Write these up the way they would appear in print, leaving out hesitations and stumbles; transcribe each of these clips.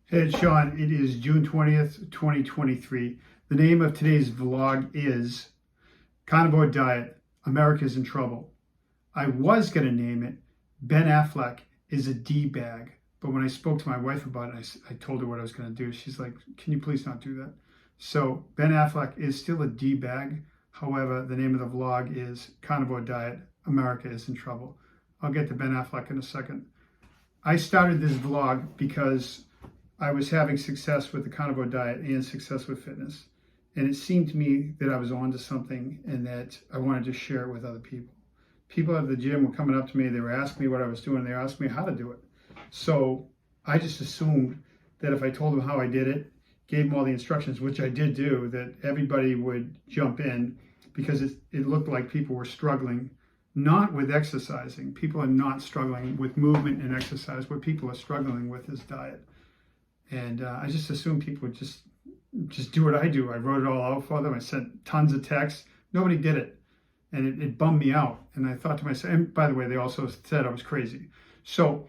Hey, it's Sean. It is June 20th, 2023. The name of today's vlog is Carnivore Diet, America's in Trouble. I was going to name it Ben Affleck is a D-bag, but when I spoke to my wife about it, I told her what I was going to do. She's like, can you please not do that? So Ben Affleck is still a D-bag. However, the name of the vlog is Carnivore Diet, America is in Trouble. I'll get to Ben Affleck in a second. I started this vlog because I was having success with the carnivore diet and success with fitness. And it seemed to me that I was onto something and that I wanted to share it with other people. People at the gym were coming up to me, they were asking me what I was doing, they were asking me how to do it. So I just assumed that if I told them how I did it, gave them all the instructions, which I did do, that everybody would jump in because it looked like people were struggling, not with exercising. People are not struggling with movement and exercise. What people are struggling with is diet. And I just assumed people would just do what I do. I wrote it all out for them. I sent tons of texts. Nobody did it. And it bummed me out. And I thought to myself, and by the way, they also said I was crazy. So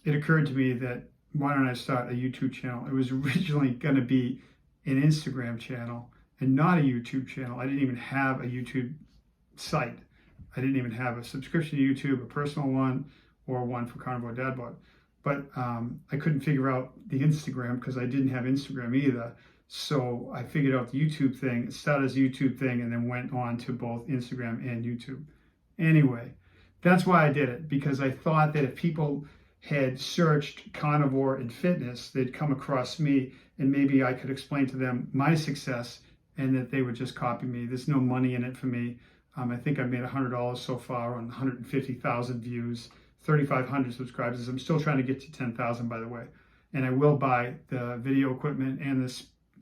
it occurred to me that why don't I start a YouTube channel? It was originally going to be an Instagram channel and not a YouTube channel. I didn't even have a YouTube site. I didn't even have a subscription to YouTube, a personal one, or one for Carnivore Dad Bod. But I couldn't figure out the Instagram because I didn't have Instagram either. So I figured out the YouTube thing, started as a YouTube thing, and then went on to both Instagram and YouTube. Anyway, that's why I did it, because I thought that if people had searched carnivore and fitness, they'd come across me and maybe I could explain to them my success and that they would just copy me. There's no money in it for me. I think I've made $100 so far on 150,000 views. 3,500 subscribers. I'm still trying to get to 10,000, by the way. And I will buy the video equipment and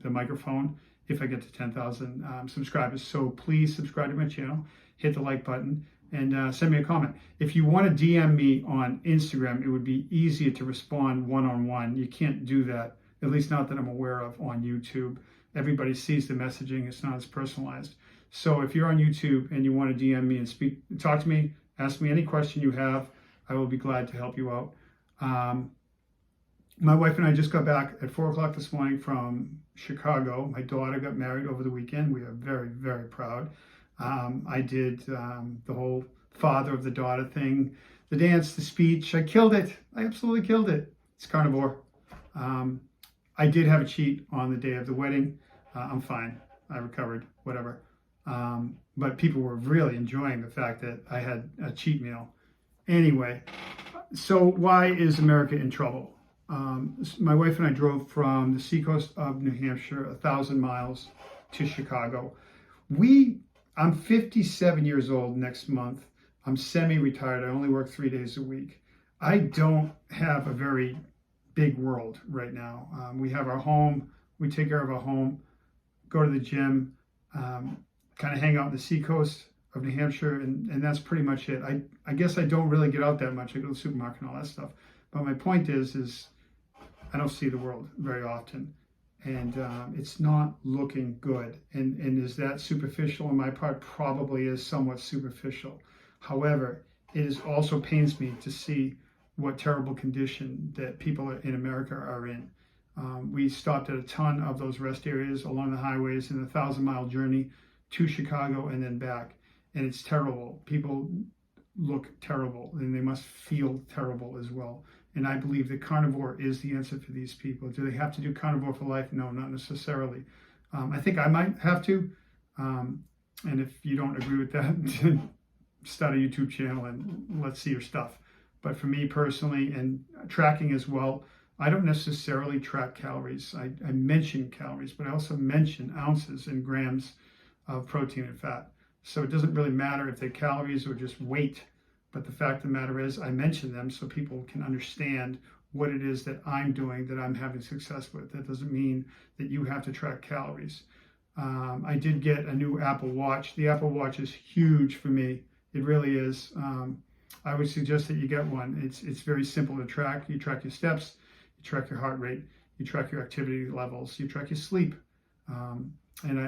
the microphone if I get to 10,000 subscribers. So please subscribe to my channel, hit the like button, and send me a comment. If you want to DM me on Instagram, it would be easier to respond one-on-one. You can't do that, at least not that I'm aware of, on YouTube. Everybody sees the messaging. It's not as personalized. So if you're on YouTube and you want to DM me and talk to me, ask me any question you have, I will be glad to help you out. My wife and I just got back at 4 o'clock this morning from Chicago. My daughter got married over the weekend. We are very, very proud. I did the whole father of the daughter thing, the dance, the speech. I killed it. I absolutely killed it. It's carnivore. I did have a cheat on the day of the wedding. I'm fine. I recovered, whatever. But people were really enjoying the fact that I had a cheat meal. Anyway, so why is America in trouble? My wife and I drove from the seacoast of New Hampshire, 1,000 miles, to Chicago. I'm 57 years old next month. I'm semi-retired. I only work 3 days a week. I don't have a very big world right now. We have our home. We take care of our home, go to the gym, kind of hang out on the seacoast of New Hampshire, and that's pretty much it. I guess I don't really get out that much. I go to the supermarket and all that stuff. But my point is I don't see the world very often, and it's not looking good. And is that superficial on my part? Probably is somewhat superficial. However, it also pains me to see what terrible condition that people in America are in. We stopped at a ton of those rest areas along the highways in the 1,000-mile journey to Chicago and then back. And it's terrible. People look terrible and they must feel terrible as well. And I believe that carnivore is the answer for these people. Do they have to do carnivore for life? No, not necessarily. I think I might have to. And if you don't agree with that, start a YouTube channel and let's see your stuff. But for me personally, and tracking as well, I don't necessarily track calories. I mention calories, but I also mention ounces and grams of protein and fat. So it doesn't really matter if they're calories or just weight, but the fact of the matter is I mention them so people can understand what it is that I'm doing, that I'm having success with. That doesn't mean that you have to track calories. I did get a new Apple Watch. The Apple Watch is huge for me. It really is. I would suggest that you get one. It's very simple to track. You track your steps, you track your heart rate, you track your activity levels, you track your sleep.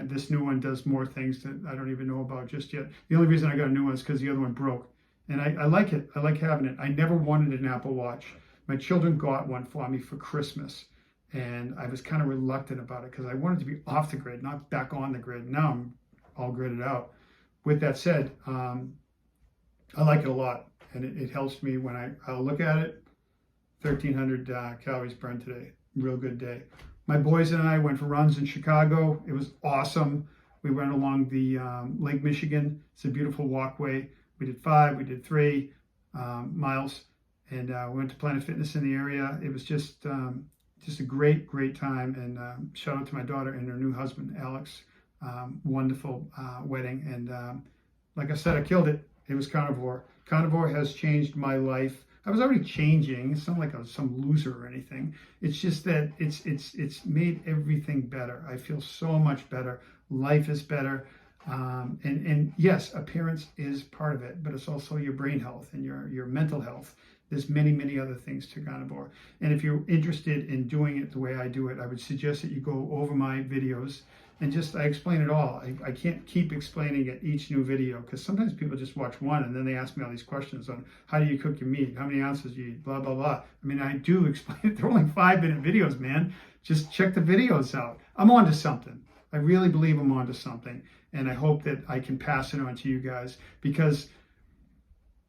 This new one does more things that I don't even know about just yet. The only reason I got a new one is because the other one broke. And I like it. I like having it. I never wanted an Apple Watch. My children got one for me for Christmas. And I was kind of reluctant about it because I wanted to be off the grid, not back on the grid. Now I'm all gridded out. With that said, I like it a lot, and it helps me when I'll look at it. 1,300 calories burned today. Real good day. My boys and I went for runs in Chicago. It was awesome. We went along the Lake Michigan. It's a beautiful walkway. We did 5, we did 3 miles, and we went to Planet Fitness in the area. It was just a great time. And shout out to my daughter and her new husband, Alex. Wonderful wedding. And like I said, I killed it. It was Carnivore. Carnivore has changed my life. I was already changing. It's not like I was some loser or anything. It's just that it's made everything better. I feel so much better. Life is better. And yes, appearance is part of it, but it's also your brain health and your mental health. There's many other things to Carnivore. And if you're interested in doing it the way I do it, I would suggest that you go over my videos and I explain it all. I can't keep explaining it each new video because sometimes people just watch one and then they ask me all these questions on how do you cook your meat, how many ounces do you eat, blah, blah, blah. I mean, I do explain it. They're only 5-minute videos, man. Just check the videos out. I'm onto something. I really believe I'm onto something. And I hope that I can pass it on to you guys because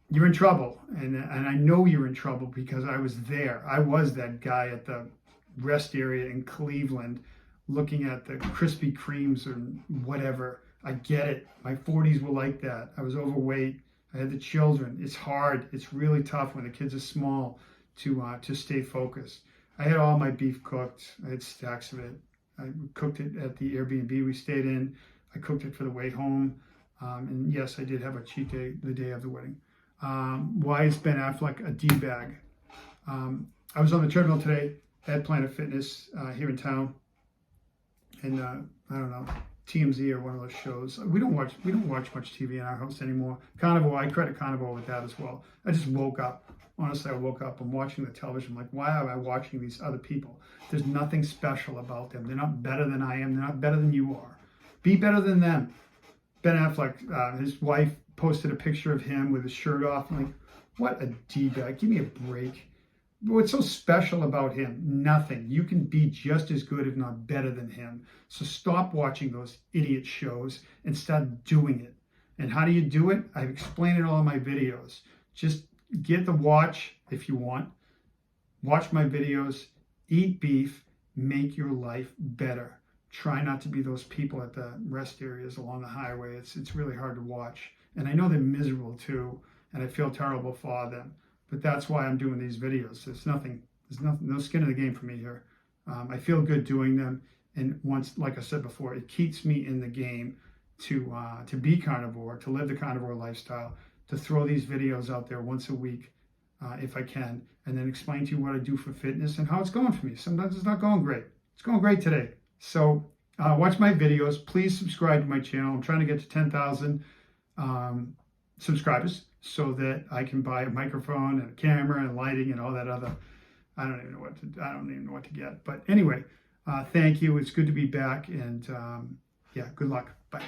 you're in trouble. And I know you're in trouble because I was there. I was that guy at the rest area in Cleveland looking at the Krispy Kremes or whatever. I get it. My 40s were like that. I was overweight. I had the children. It's hard. It's really tough when the kids are small to stay focused. I had all my beef cooked. I had stacks of it. I cooked it at the Airbnb we stayed in. I cooked it for the way home. And yes, I did have a cheat day the day of the wedding. Why is Ben Affleck a D-bag? I was on the treadmill today at Planet Fitness here in town. And I don't know, TMZ or one of those shows. We don't watch much TV in our house anymore. Carnivore, I credit Carnivore with that as well. I just woke up. Honestly, I woke up. I'm watching the television. I'm like, why am I watching these other people? There's nothing special about them. They're not better than I am. They're not better than you are. Be better than them. Ben Affleck, his wife posted a picture of him with his shirt off. I'm like, what a D-bag. Give me a break. What's so special about him? Nothing. You can be just as good, if not better than him. So stop watching those idiot shows and start doing it. And how do you do it? I've explained it all in my videos. Just get the watch if you want. Watch my videos. Eat beef. Make your life better. Try not to be those people at the rest areas along the highway. It's really hard to watch. And I know they're miserable too. And I feel terrible for them. But that's why I'm doing these videos. There's no skin in the game for me here. I feel good doing them. And once, like I said before, it keeps me in the game to be carnivore, to live the carnivore lifestyle, to throw these videos out there once a week if I can, and then explain to you what I do for fitness and how it's going for me. Sometimes it's not going great. It's going great today. So watch my videos. Please subscribe to my channel. I'm trying to get to 10,000 subscribers so that I can buy a microphone and a camera and lighting and all that other. I don't even know what to get. But anyway, thank you. It's good to be back. And yeah, good luck. Bye.